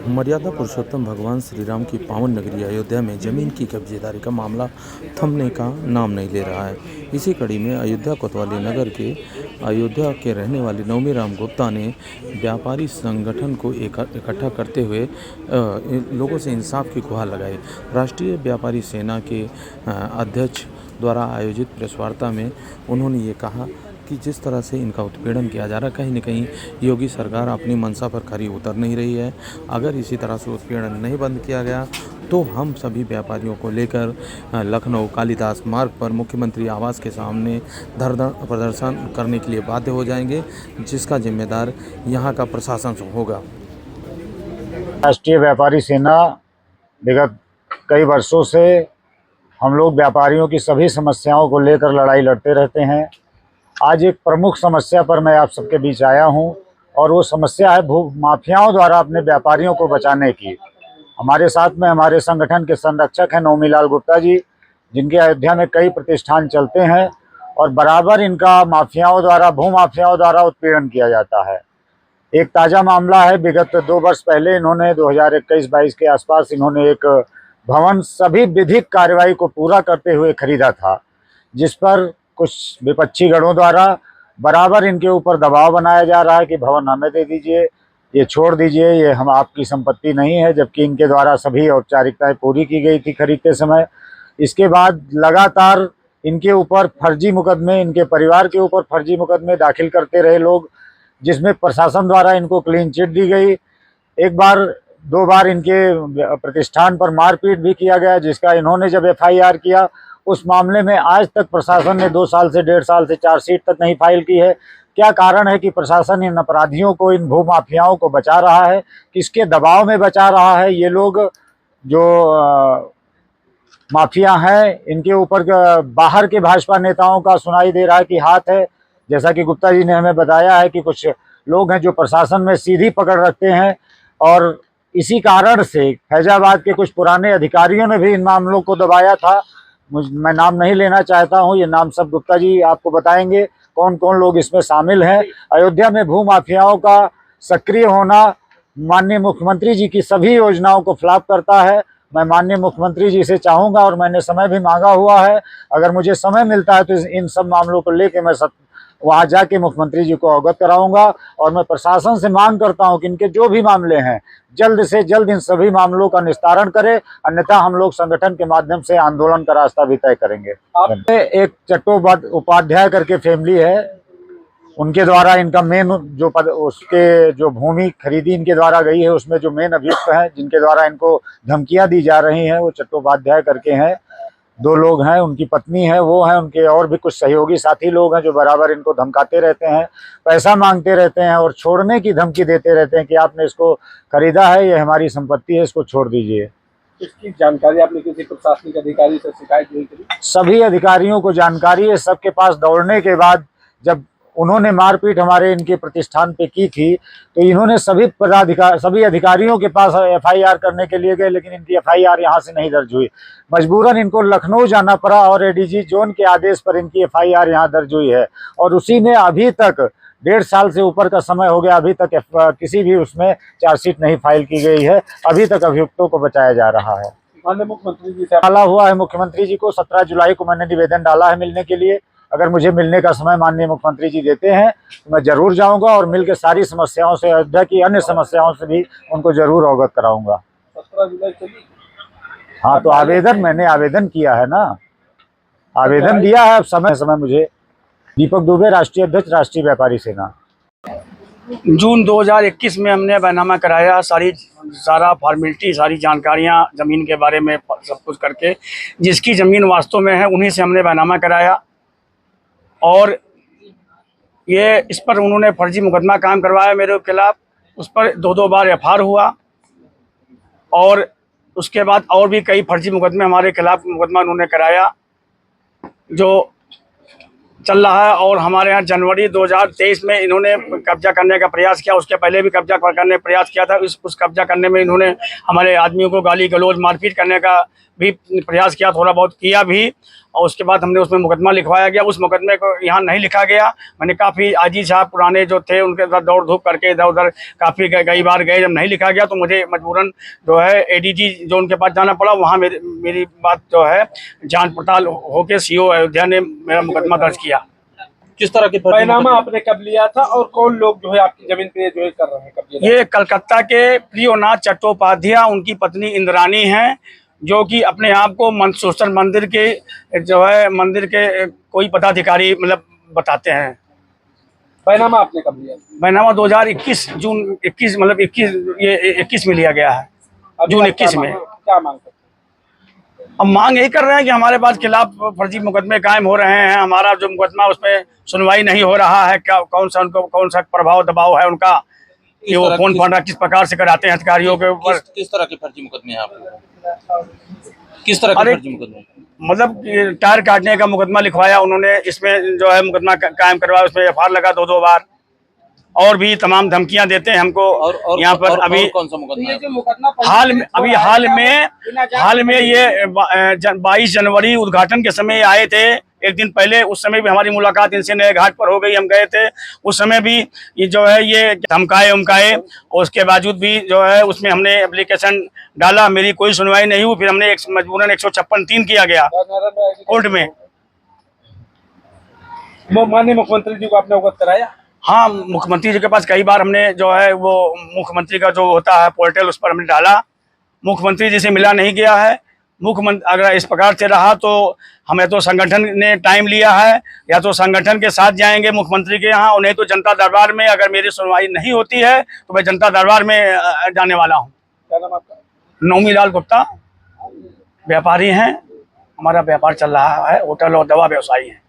मर्यादा पुरुषोत्तम भगवान श्री राम की पावन नगरी अयोध्या में जमीन की कब्जेदारी का मामला थमने का नाम नहीं ले रहा है। इसी कड़ी में अयोध्या कोतवाली नगर के अयोध्या के रहने वाले नवमीराम गुप्ता ने व्यापारी संगठन को इकट्ठा करते हुए लोगों से इंसाफ की गुहार लगाई। राष्ट्रीय व्यापारी सेना के अध्यक्ष द्वारा आयोजित प्रेस वार्ता में उन्होंने ये कहा कि जिस तरह से इनका उत्पीड़न किया जा रहा है, कहीं न कहीं योगी सरकार अपनी मंशा पर खरी उतर नहीं रही है। अगर इसी तरह से उत्पीड़न नहीं बंद किया गया तो हम सभी व्यापारियों को लेकर लखनऊ कालिदास मार्ग पर मुख्यमंत्री आवास के सामने धरना प्रदर्शन करने के लिए बाध्य हो जाएंगे, जिसका जिम्मेदार यहाँ का प्रशासन होगा। राष्ट्रीय व्यापारी सेना विगत कई वर्षों से हम लोग व्यापारियों की सभी समस्याओं को लेकर लड़ाई लड़ते रहते हैं। आज एक प्रमुख समस्या पर मैं आप सबके बीच आया हूं और वो समस्या है भू माफियाओं द्वारा अपने व्यापारियों को बचाने की। हमारे साथ में हमारे संगठन के संरक्षक हैं नवमीलाल गुप्ता जी, जिनके अयोध्या में कई प्रतिष्ठान चलते हैं और बराबर इनका माफियाओं द्वारा भू माफियाओं द्वारा उत्पीड़न किया जाता है। एक ताज़ा मामला है, विगत 2 वर्ष पहले इन्होंने 2021-22 के आसपास इन्होंने एक भवन सभी विधिक कार्रवाई को पूरा करते हुए खरीदा था, जिस पर कुछ विपक्षी गणों द्वारा बराबर इनके ऊपर दबाव बनाया जा रहा है कि भवन हमें दे दीजिए, ये छोड़ दीजिए, ये हम आपकी संपत्ति नहीं है, जबकि इनके द्वारा सभी औपचारिकताएं पूरी की गई थी खरीदते समय। इसके बाद लगातार इनके ऊपर फर्जी मुकदमे, इनके परिवार के ऊपर फर्जी मुकदमे दाखिल करते रहे लोग, जिसमें प्रशासन द्वारा इनको क्लीन चिट दी गई। एक बार 2 बार इनके प्रतिष्ठान पर मारपीट भी किया गया, जिसका इन्होंने जब FIR किया उस मामले में आज तक प्रशासन ने 2 साल से 1.5 साल से चार्जशीट तक नहीं फाइल की है। क्या कारण है कि प्रशासन इन अपराधियों को, इन भू माफियाओं को बचा रहा है? किसके दबाव में बचा रहा है? ये लोग जो माफिया हैं, इनके ऊपर बाहर के भाजपा नेताओं का सुनाई दे रहा है कि हाथ है। जैसा कि गुप्ता जी ने हमें बताया है कि कुछ लोग हैं जो प्रशासन में सीधी पकड़ रखते हैं और इसी कारण से फैजाबाद के कुछ पुराने अधिकारियों ने भी इन मामलों को दबाया था। मैं नाम नहीं लेना चाहता हूं, ये नाम सब गुप्ता जी आपको बताएंगे कौन कौन लोग इसमें शामिल हैं। अयोध्या में भू माफियाओं का सक्रिय होना माननीय मुख्यमंत्री जी की सभी योजनाओं को फ्लॉप करता है। मैं माननीय मुख्यमंत्री जी से चाहूँगा और मैंने समय भी मांगा हुआ है, अगर मुझे समय मिलता है तो इन सब मामलों को लेकर मैं वहाँ जाके मुख्यमंत्री जी को अवगत कराऊंगा और मैं प्रशासन से मांग करता हूं कि इनके जो भी मामले हैं जल्द से जल्द इन सभी मामलों का निस्तारण करें, अन्यथा हम लोग संगठन के माध्यम से आंदोलन का रास्ता भी तय करेंगे। एक चट्टोपाध्याय करके फैमिली है, उनके द्वारा इनका मेन उसके जो भूमि खरीदी इनके द्वारा गई है, उसमें जो मेन अभियुक्त हैं जिनके द्वारा इनको धमकियां दी जा रही हैं वो चट्टोपाध्याय करके हैं। 2 लोग हैं, उनकी पत्नी है, वो हैं, उनके और भी कुछ सहयोगी साथी लोग हैं जो बराबर इनको धमकाते रहते हैं, पैसा मांगते रहते हैं और छोड़ने की धमकी देते रहते हैं कि आपने इसको खरीदा है, ये हमारी संपत्ति है, इसको छोड़ दीजिए। इसकी जानकारी आपने किसी प्रशासनिक अधिकारी से शिकायत नहीं करी? सभी अधिकारियों को जानकारी है। सबके पास दौड़ने के बाद जब उन्होंने मारपीट हमारे इनके प्रतिष्ठान पे की थी तो इन्होंने सभी अधिकारियों के पास FIR करने के लिए गए, लेकिन इनकी FIR यहाँ से नहीं दर्ज हुई। मजबूरन इनको लखनऊ जाना पड़ा और ADG जोन के आदेश पर इनकी FIR यहाँ दर्ज हुई है और उसी में अभी तक 1.5 साल से ऊपर का समय हो गया, अभी तक किसी भी उसमें चार्जशीट नहीं फाइल की गई है। अभी तक अभियुक्तों को बचाया जा रहा है। माननीय मुख्यमंत्री जी से डाला हुआ है, मुख्यमंत्री जी को 17 जुलाई को मैंने निवेदन डाला है मिलने के लिए। अगर मुझे मिलने का समय माननीय मुख्यमंत्री जी देते हैं तो मैं जरूर जाऊंगा और मिलकर सारी समस्याओं से, अयोध्या की अन्य समस्याओं से भी उनको जरूर अवगत कराऊंगा। 17 जुलाई चली? हाँ, तो मैंने आवेदन किया है ना, आवेदन दिया है। अब समय मुझे। दीपक दुबे, राष्ट्रीय अध्यक्ष, राष्ट्रीय व्यापारी सेना। जून 2021 में हमने बैनामा कराया, सारा फॉर्मेलिटी, सारी जानकारियां ज़मीन के बारे में सब कुछ करके, जिसकी ज़मीन वास्तव में है उन्हीं से हमने बैनामा कराया और ये इस पर उन्होंने फर्जी मुकदमा काम करवाया मेरे खिलाफ। उस पर 2 बार FIR हुआ और उसके बाद और भी कई फर्जी मुकदमे हमारे खिलाफ मुकदमा उन्होंने कराया जो चल रहा है। और हमारे यहाँ जनवरी 2023 में इन्होंने कब्जा करने का प्रयास किया, उसके पहले भी कब्जा करने का प्रयास किया था। उस कब्जा करने में इन्होंने हमारे आदमियों को गाली गलौज मारपीट करने का भी प्रयास किया, थोड़ा बहुत किया भी, और उसके बाद हमने उसमें मुकदमा लिखवाया गया। उस मुकदमे को यहाँ नहीं लिखा गया। मैंने काफ़ी आजी साहब पुराने जो थे उनके साथ दौड़ धूप करके इधर उधर काफ़ी कई बार गए। जब नहीं लिखा गया तो मुझे मजबूरन जो है एडीजी जो उनके पास जाना पड़ा। वहाँ मेरी बात जो है जांच पड़ताल होके सीओ अयोध्या ने मेरा मुकदमा दर्ज किया। किस तरह के बैनामा आपने कब लिया था और कौन लोग जो है आपकी जमीन पे जो है कर रहे हैं कब्जे? ये कलकत्ता के प्रियोनाथ चट्टोपाध्याय, उनकी पत्नी इंद्रानी हैं, जो कि अपने आप को मंसूर मंदिर के जो है मंदिर के कोई पदाधिकारी मतलब बताते हैं। बैनामा आपने कब लिया? बैनामा 2021 जून 21 मतलब 21 में लिया गया है, अभी जून आप क्या 21 में। क्या मांग करते हैं? अब मांग यही कर रहे हैं कि हमारे पास खिलाफ फर्जी मुकदमे कायम हो रहे हैं। हमारा जो मुकदमा उसमें सुनवाई नहीं हो रहा है। क्या कौन सा प्रभाव दबाव है उनका, कि वो कौन फंडा किस प्रकार से कराते हैं अधिकारियों के ऊपर। किस तरह के फर्जी मुकदमे हैं आपको? किस तरह के फर्जी मुकदमे? मतलब टायर काटने का मुकदमा लिखवाया उन्होंने, इसमें जो है मुकदमा कायम करवाया, उसमें एफआईआर लगा 2 बार, और भी तमाम धमकियां देते हैं हमको। और यहाँ पर अभी कौन सा मुकदमा है? ये जो मुकदमा हाल में ये 22 जनवरी उद्घाटन के समय आए थे, एक दिन पहले। उस समय भी हमारी मुलाकात इनसे नए घाट पर हो गई, हम गए थे। उस समय भी ये जो है ये धमकाए उमकाए, और उसके बावजूद भी जो है उसमें हमने एप्लीकेशन डाला, मेरी कोई सुनवाई नहीं हुई। फिर हमने मजबूरन 156(3) किया गया कोर्ट में। माननीय मुख्यमंत्री जी को आपने अवगत कराया? हाँ, मुख्यमंत्री जी के पास कई बार हमने जो है वो मुख्यमंत्री का जो होता है पोर्टल, उस पर हमने डाला। मुख्यमंत्री जी से मिला नहीं गया है। मुख्यमंत्री अगर इस प्रकार से रहा तो हमें तो संगठन ने टाइम लिया है, या तो संगठन के साथ जाएंगे मुख्यमंत्री के यहाँ, और नहीं तो जनता दरबार में। अगर मेरी सुनवाई नहीं होती है तो मैं जनता दरबार में जाने वाला हूँ। क्या नाम आपका? नौमी लाल गुप्ता, व्यापारी हैं, हमारा व्यापार चल रहा है, होटल और दवा व्यवसायी हैं।